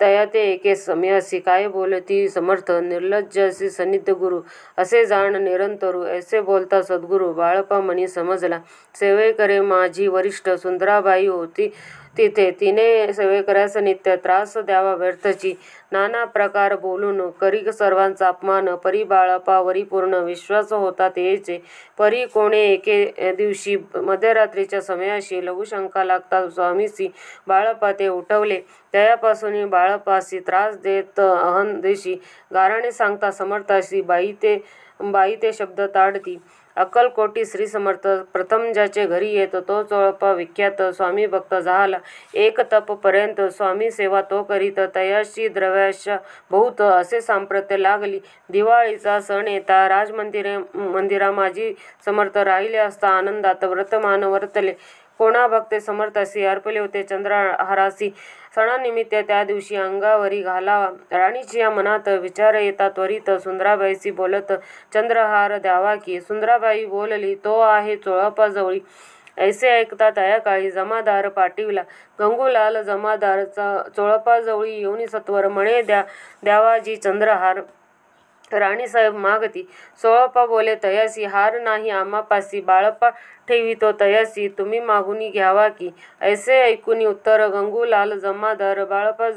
तया ते एके समयासी काय बोलती समर्थ निर्लज्जासी सन्निध गुरु असे जाण निरंतरू ऐसे बोलता सद्गुरु बाळपा मनी समजला सेवेकरे माझी वरिष्ठ सुंदराबाई होती तिथे तिने सेवेकऱ्यास नित्य त्रास द्यावा व्यर्थची नाना प्रकार बोलून करी सर्वांचा अपमान परी बाळापावरी पूर्ण विश्वास होता तेचे परी कोणे एके दिवशी मध्यरात्रीच्या समयाशी लघुशंका लागता स्वामीसी बाळापा ते उठवले त्यापासून बाळापासी त्रास देत अहंदेशी गाराने सांगता समर्थाशी बाई ते शब्द ताडती अक्कलकोटी श्री समर्थ प्रथम ज्याचे घरी येत तो चोळपा विख्यात स्वामी भक्त झाला एक तप पर्यंत स्वामी सेवा तो करीत तयाशी द्रव्याशा बहुत असे सांप्रत्य लागली दिवाळीचा सण येता मंदिरा माझी समर्थ राहिले असता आनंदात व्रतमान वर्तले कोणा भक्ते समर्थासी अर्पले होते चंद्रहारासी सणानिमित्त त्या दिवशी अंगावरी घालावा राणीची या मनात विचार येता त्वरित सुंदराबाईशी बोलत चंद्रहार द्यावा की सुंदराबाई बोलली तो आहे चोळपाजवळी ऐसे ऐकता त्या काळी जमादार पाठविला गंगूलाल जमादारचा चोळपाजवळी येऊन सत्वर म्हणे द्यावाजी चंद्रहार राणीसाहेब मागती सोळपा बोले तयासी हार नाही आम्हापासी बाळपा ठेवितो तयासी तुम्ही मागुनी घ्यावा की ऐसे ऐकून उत्तर गंगूलाल जमादार बाळपा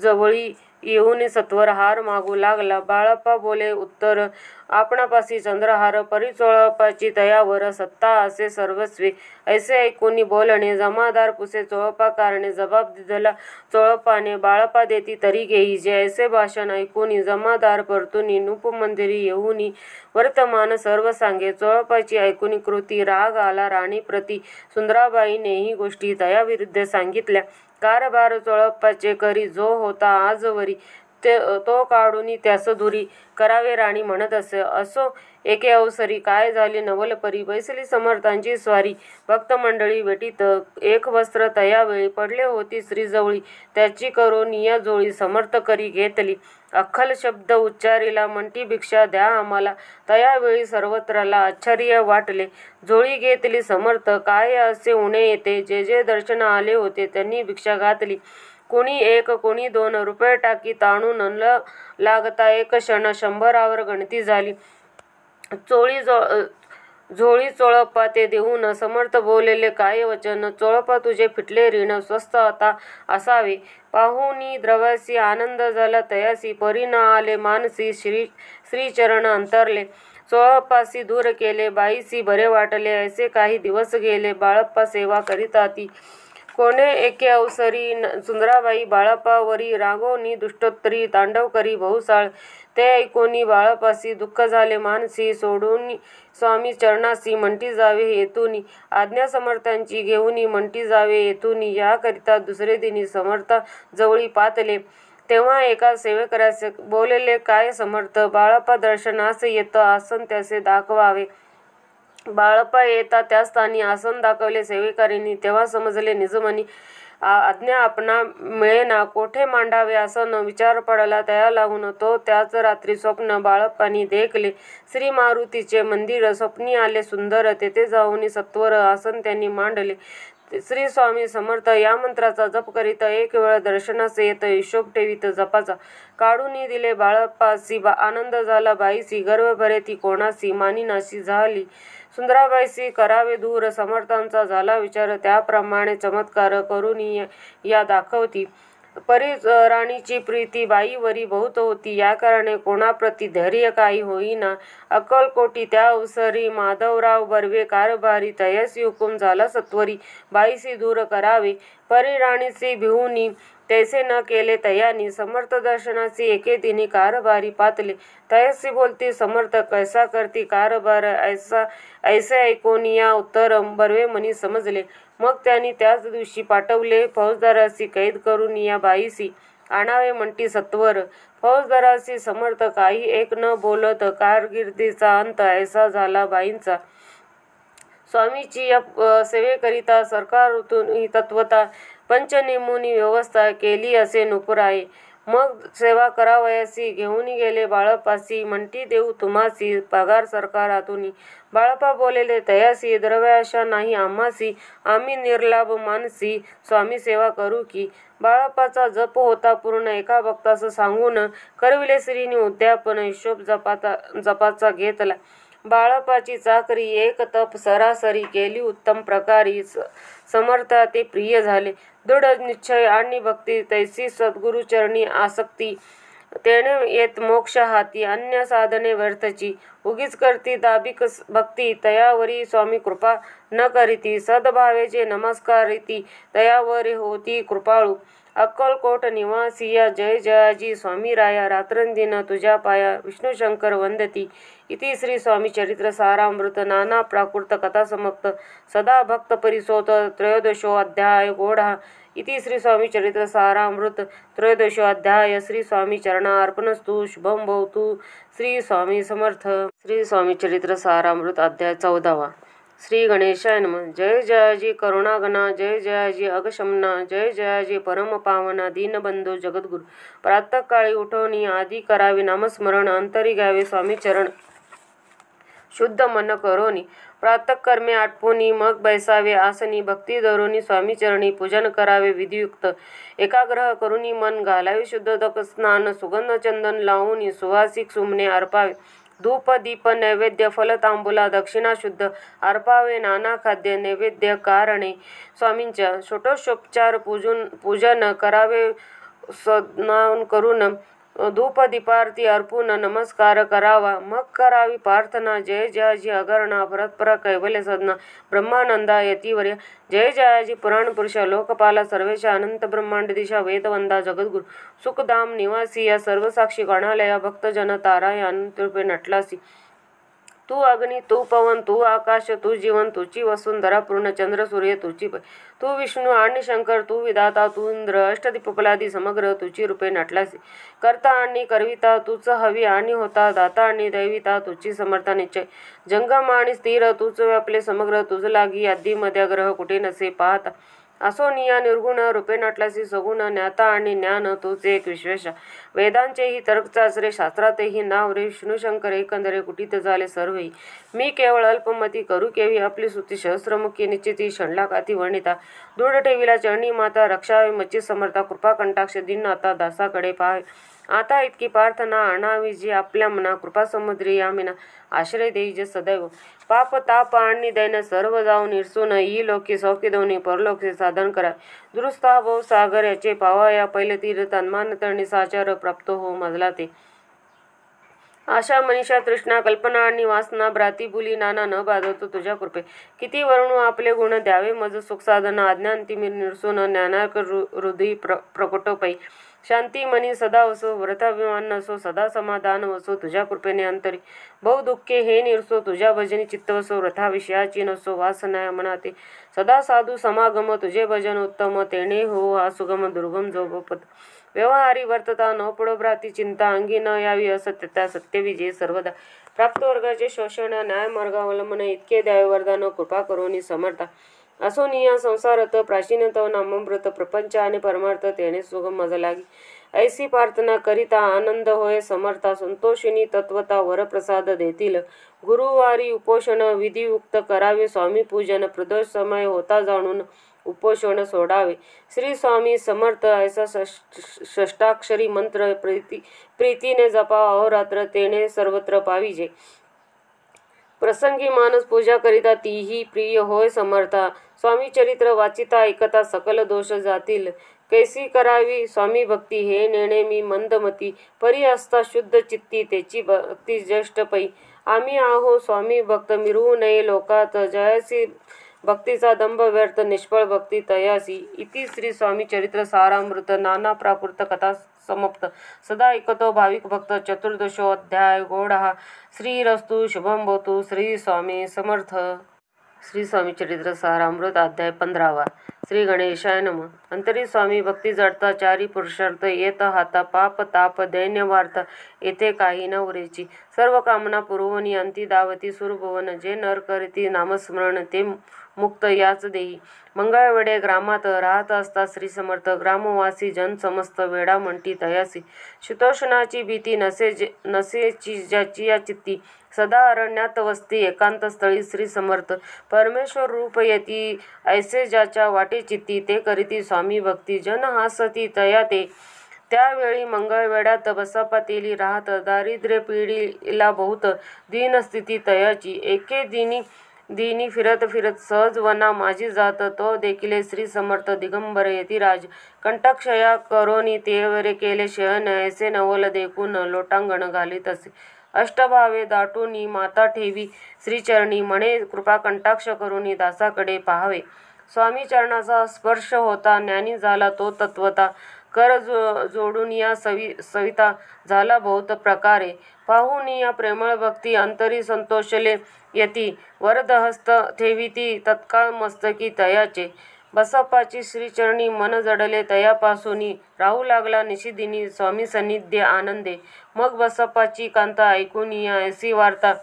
जवळी येऊन सत्वर हार मागू लागला बाळप्पा बोले उत्तर आपणापासी चंद्रहार परिचोळपाची तयावर सत्ता असे सर्वस्वी ऐसे ऐकून बोलणे जमादार पुसे चोळपा कारणे जबाब दिला चोळपाने बाळप्पा देती तरी घेई जे ऐसे भाषण ऐकून जमादार परतुनी नूपमंदिरी येऊनी वर्तमान सर्व सांगे चोळपाची ऐकून कृती राग आला राणी प्रती सुंदराबाईने गोष्टी तयाविरुद्ध सांगितल्या कारभार चोळप्पाचे करी जो होता आजवरी तो काढून त्यास दुरी करावे राणी म्हणत असे असो एके अवसरी काय झाले नवलपरी बैसली समर्थांची स्वारी भक्त मंडळी भेटीत एक वस्त्र तयावेळी पडले होती श्रीजवळी त्याची करून या जोळी समर्थ करी घेतली अख्खल शब्द उच्चारीला म्हणती भिक्षा द्या आम्हाला तयावेळी सर्वत्रला आश्चर्य वाटले जोळी घेतली समर्थ काय असे उणे येते जे जे दर्शन आले होते त्यांनी भिक्षा घातली कोणी एक कोणी 2 रुपये टाकी ताणून न लागता एक क्षण 100 गणती झाली झोळी चोळप्पा ते देऊन समर्थ बोललेले काय वचन चोळप्पा तुझे फिटले ऋण स्वस्त आता असावे पाहुनी द्रवासी आनंद झाला तयासी परी न आले मानसी श्रीचरण अंतरले चोळप्पासी दूर केले बाईसी बरे वाटले ऐसे काही दिवस गेले बाळप्पा सेवा करीताती कोणे एके अवसरी सुंदराबाई बाळप्पावरी रागोनी दुष्टोत्तरी तांडव करी बहुसाळ ते ऐकोनी बाळप्पासी दुःख झाले मानसी सोडून स्वामी चरणासी म्हणती जावे येथूनी आज्ञा समर्थांची घेऊनी म्हणती जावे येथूनी याकरिता दुसरे दिनी समर्था जवळी पातले तेव्हा एका सेवेकरास बोलले काय समर्थ बाळप्पा दर्शनास येत आसन त्याचे दाखवावे बाळप्पा येता त्या स्थानी आसन दाखवले सेवेकारींनी तेव्हा समजले निजमनी आज्ञा आपणा मिळेना कोठे मांडावे आसन विचार पडला त्या लागून तो त्याच रात्री स्वप्न बाळप्पांनी देखले श्री मारुतीचे मंदिर स्वप्नी आले सुंदर तेथे जाऊन सत्वर आसन त्यांनी मांडले श्री स्वामी समर्थ या मंत्राचा जप करीत एक वेळ दर्शनास येत हिशोब ठेवीत जपाचा काढून दिले बाळप्पासी आनंद झाला बाईसी गर्व भरे ती कोणासी मानिनाशी झाली सुंदराबाईसी करावे दूर समर्थांचा झाला विचार त्याप्रमाणे चमत्कार करून या दाखवती परी राणीची प्रीती बाईवरी बहुत होती या कारणे कोणाप्रती धैर्य काही होईना अक्कलकोटी त्या अवसरी माधवराव बर्वे कारभारी तयासी हुकूम झाला सत्वरी बाईसी दूर करावे परी राणीसी भिवूनी तैसे न केले तयानी समर्थ दर्शनासी एके दिनी कारभारी पातले तयासी बोलती समर्थ कैसा करती कारभार ऐसे ऐकून या उत्तर बर्वे मनी समजले मग त्यांनी त्याच दिवशी पाठवले फौजदारासी कैद करून या बाईसी आणावे म्हणती सत्वर फौजदारासी समर्थ काही एक न बोलत कारकिर्दीचा अंत ऐसा झाला बाईंचा स्वामीची या सेवेकरिता सरकारातून तत्वता पंचनेमुनी व्यवस्था केली असे नुपुराये मग सेवा करावयासी घेऊन गेले बाळपासी, म्हणती देऊ तुम्हासी पगार सरकारातुनी. बाळप्पा बोलेले तयासी, द्रव्याशा नाही आम्हासी, आम्ही निर्लाभ मानसी, स्वामी सेवा करू की. बाळप्पाचा जप होता पूर्ण एका भक्तास सांगून, करविले श्रीनी उद्यापन, हिशोब जपाचा घेतला. बाळप्पाची चाकरी एक तप सरासरी केली उत्तम प्रकारी, समर्था ते प्रिय झाले. दृढ निश्चय आणि भक्ती तैसी सद्गुरुचरणी आसक्ती, तेणे येत मोक्ष हाती, अन्य साधने व्यर्थची. उगीच करती दाबिक भक्ती, तयावरी स्वामी कृपा न करीती. सद्भावेचे नमस्कारिती, तयावरी होती कृपाळू. अक्कलकोट निवासिया जय जयाजी स्वामी राया, रात्रंदिन तुझ्या पाया विष्णुशंकर वंदती. इति श्री स्वामी चरित्र सारामृत नाना प्राकृत कथा समाप्त. सदा भक्त परिसोत त्रयोदशो अध्याय गोढा. इति श्री स्वामी चरित्र सारामृत त्रयोदशो अध्याय. श्री स्वामी चरणार्पणस्तु. शुभम भवतु. श्री स्वामी समर्थ. श्री स्वामी चरित्र सारामृत अध्याय 14वा. श्री गणेशाय नमः. जय जयाजी करुणागणा, जय जयाजी अगशमना, जय जयाजी परमपावना, दीनबंधू जगद्गुरु. प्रातःकाळी उठवणी आधी करावे नामस्मरण, अंतरी घ्यावे स्वामी चरण शुद्ध मन करोनी. प्रातःकर्मे आटपोनी मग बैसावे आसनी, भक्ती धरोनी स्वामीचरणी पूजन करावे विधियुक्त. एकाग्रह करुनी मन घालावे शुद्धोदक स्नान, सुगंध चंदन लावून सुवासिक सुमने अर्पावे. धूप दीप नैवेद्य फल तांबूला दक्षिणा शुद्ध अर्पावे. नाना खाद्य नैवेद्य कारणे स्वामींच्या षोडशोपचार पूजन करावे. स्नान करून धूप दीपारती अर्पून नमस्कार करावा. मग करावी प्रार्थना. जय जयाजी अगरणा, भरतपरा कैवल्य सदना, ब्रह्मानंदा यतिवर्य. जय जयाजी पुराण पुरुष, लोकपाला, सर्वेशा, अनंत ब्रह्मांड दिशा, वेदवंदा, जगद्गुरु, सुखधाम निवासी, या सर्वसाक्षी गणालया, भक्तजन तारा या अनंत रूपे नटलासी. तू अग्नी, तू पवन, तू आकाश, तू जीवन, तुची वसुंधरा पूर्ण, चंद्र सूर्य तुची पै. तू विष्णू आणि शंकर, तू विधाता, तू इंद्र, अष्टदीपलादी समग्र तुची रूपे नटलासी. करता आणि करविता तूच हवी आणि होता, दाता आणि दैविता तुची समर्था निश्चय. जंगम आणि स्थिर तूच व्यापले समग्र, तुझ लागी आधी मध्य ग्रह कुठे नसे पाहता. असो निया निर्गुण रूपे नटलासी सगुण, ज्ञाता आणि ज्ञान तूच एक विश्वेशा. वेदांचेही तर्क चाचरे, शास्त्रातेही नाव रे, विष्णुशंकर एकंदरे कुठित झाले सर्वही. मी केवळ अल्पमती करू केवी आपली स्तुती, सहस्रमुखी निश्चिती षण्लाखाती वर्णिता. दृढ ठेविला चरणी माता, रक्षावे मच्ची समर्था, कृपा कंटाक्ष दीननाथा दासाकडे पाहावे. आता इतकी प्रार्थना आणावी जी आपल्या मना, कृपा समुद्री यामिना आश्रय देई जे सदैव. पाप ताप आणि दैन सर्व जाऊन निरसून, ही लोकी सौखी दोन्ही परलोके साधन करा. दुरुस्ता भव सागर याचे पावा, या पहिले तीर तन्मान तळणी साचार प्राप्त हो मजला ते. आशा मनीषा तृष्णा कल्पना आणि वासना भ्राती बुली नाना न बाधवतो तुझ्या कृपे. किती वर्णू आपले गुण द्यावे मज सुख साधन, आज्ञान तिमिर निरसून ज्ञानाक हृदयी प्रकटो पै. शांती मनी सदा वसो, व्रताभिमान नसो, सदा समाधान वसो तुझ्या कृपेने अंतरी. बहु दुःखे हे निरसो, तुझ्या भजनी चित्त वसो, व्रथा विषयाची नसो वासना मनाते. सदा साधू समागम तुझे भजन उत्तम, तेणे हो हा सुगम दुर्गम जो पद. व्यवहारी वर्तता न पडो भ्राती चिंता, अंगी न यावी असत्यता सत्य विजय सर्वदा. प्राप्त वर्गाचे शोषण न्याय मार्गावलंबन, इतके द्यावे वरदान कृपा करोनी समर्था. असो निया संसारत प्राचीनत नाममृत, प्रपंच आणि परमार्थ तेणे सुगम मज लागी. ऐसी प्रार्थना करिता आनंद होय समर्था, संतोषिनी तत्वता वरप्रसाद देतील. गुरुवारी उपोषण विधियुक्त करावे स्वामी पूजन, प्रदोष समय होता जाणून उपोषण सोडावे. श्री स्वामी समर्थ ऐसा षष्टाक्षरी मंत्र प्रीतीने जपावा अहोरात्र, तेणे सर्वत्र पाविजे. प्रसंगी मानस पूजा करिता तीही प्रिय होय समर्था. स्वामी चरित्र वाचिता ऐकता सकल दोष जातील. कैसी करावी स्वामी भक्ती हे नेणे मी मंदमती, परी असता शुद्ध चित्ती त्याची भक्ती ज्येष्ठ पै. आम्ही आहो स्वामी भक्त मिरवू नये लोकात, जयासी भक्तीचा दंभ व्यर्थ निष्फळ भक्ती तयासी. इति श्री स्वामी चरित्र सारामृत नाना प्राकृत कथा समाप्त. सदा ऐकतो भाविक भक्त. चतुर्दशो अध्याय गोढा. श्रीरस्तु शुभम भवतु. श्री स्वामी समर्थ. श्री स्वामी चरित्र सारामृत अध्याय 15वा. श्री गणेशाय नमः. अंतरी स्वामी भक्ती जडता, चारी पुरुषार्थ येत हाता, पाप ताप दैन्य वार्ता येथे काही न उरेची. सर्व कामना पुरवणी अंती दावती सुरभुवन. जे नर करीती नामस्मरण ते मुक्त याच देही. मंगळवेढे ग्रामात राहत असता श्री समर्थ. ग्रामवासी जन समस्त वेडा म्हणती तयासी. शीतोष्णाची भीती नसेची ज्याची या चित्ती. सदा अरण्यात वसती एकांत स्थळी श्री समर्थ. परमेश्वर रूप येती ऐसे ज्याच्या वाटे चित्ती. ते करीती स्वामी भक्ती जन हासती तया ते. त्यावेळी मंगळवेढ्यात बसप्पा तेली राहत. दारिद्र्य पीडिला बहुत दीनस्थिती तयाची. एके दिनी फिरत फिरत सहज वना माझी जात. तो देखिले श्री समर्थ दिगंबर यतिराज. कंठक्षया करोनी तेवरे केले शयन. ऐसे नवल देखून लोटांगण घालीत असे. अष्टभावे दाटूनी माता ठेवी श्रीचरणी. म्हणे कृपा कंटाक्ष करुनी दासाकडे पाहावे. स्वामी चरणाचा स्पर्श होता ज्ञानी झाला तो तत्वता. कर जोडून या सविता झाला बहुत प्रकारे. पाहून या प्रेमळ भक्ती अंतरी संतोषले यती. वरदहस्त ठेविती तत्काळ मस्तकी तयाचे. बसप्पाची श्रीचरणी मन जडले तयापासूनी. राहू लागला निशिदिनी स्वामी सान्निध्य आनंदे. मग बसप्पाची कांता ऐकून या ऐसी वार्ता.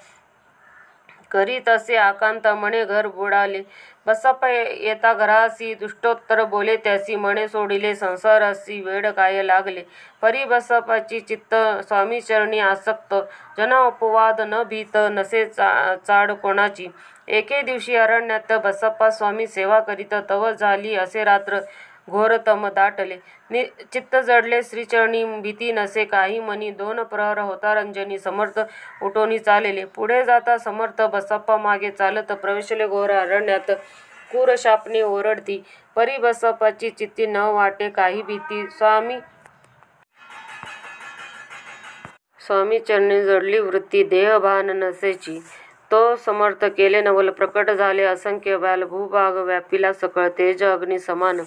करीत असे आकांता म्हणे घर बुडाले. बसप्पा येता घरासी दुष्टोत्तर बोले त्यासी. म्हणे सोडिले संसारासी वेड काय लागले. परी बसप्पाची चित्त स्वामीचरणी आसक्त. जना अपवाद न भीत नसे चाड कोणाची. एके दिवशी अरण्यात बसप्पा स्वामी सेवा करीत. तव झाली असे रात्र घोरतम दाटले. चित्त जडले श्रीचरणी भीती नसे काही मनी. 2 प्रहर होता रंजनी समर्थ उठोनी चालेले. पुढे जाता समर्थ बसप्पा मागे चालत. प्रवेशले घोर अरण्यात क्रूर शापणे ओरडती. परी बसप्पाची चित्ती न वाटे काही भीती. स्वामी चरणी जडली वृत्ती देहभान नसेची. तो समर्थ केले नवल प्रकट झाले असंख्य व्याल. भूभाग व्यापिला सकळ तेज अग्नी समान.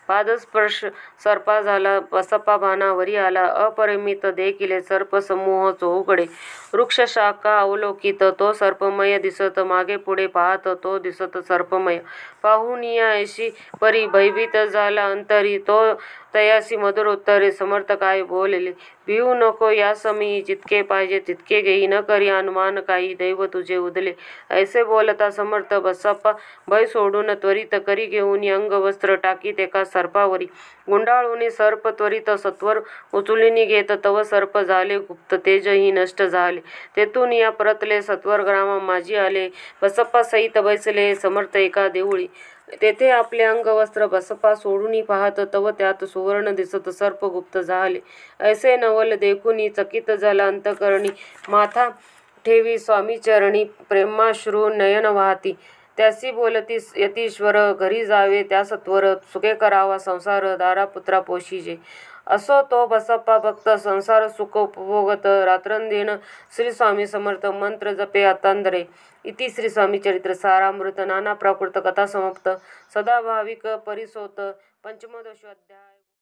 पादस्पर्श सर्पा झाला बसप्पा भानावरी आला. अपरिमित देखिले सर्प समूह चोहूकडे. वृक्ष शाखा अवलोकित तो सर्पमय दिसत. मागे पुढे पाहत तो दिसत सर्पमय. पाहून या ऐशी परी भयभीत झाला अंतरी. तो तयासी मधुर उत्तरे समर्थ काय बोलले. भिवू नको या समी जितके पाहिजे तितके घेई. न करी अनुमान काही दैव तुझे उदले. ऐसे बोलता समर्थ बसप्पा भय सोडून त्वरित करी घेऊन अंगवस्त्र टाकीत एका सर्पावरी. गुंडाळून सर्प त्वरित सत्वर उचलून घेत. तव सर्प झाले गुप्त तेजही नष्ट झाले. तेथून या परतले सत्वर ग्रामा माझी आले. बसप्पा सहित बैसले समर्थ एका देऊळी. तेथे आपले अंगवस्त्र बसप्पा सोडून पाहत. तव त्यात सुवर्ण दिसत सर्प गुप्त झाले. ऐसे नवल देखून चकित झाला अंतकरणी. माथा ठेवी स्वामीचरणी प्रेमाश्रू नयन वाहती. त्यासी बोलती यतीश्वर घरी जावे त्या सत्वर. सुखे करावा संसार दारापुत्रा पोशिजे. असो तो बसप्पा भक्त संसार सुख उपभोगत. रात्रंदिन श्री स्वामी समर्थ मंत्र जपे अतांदरे. इति श्री स्वामी चरित्र सारामृत नाना प्राकृत कथा समाप्त. सदा भाविक परिसोत. पंचमदशो अध्याय.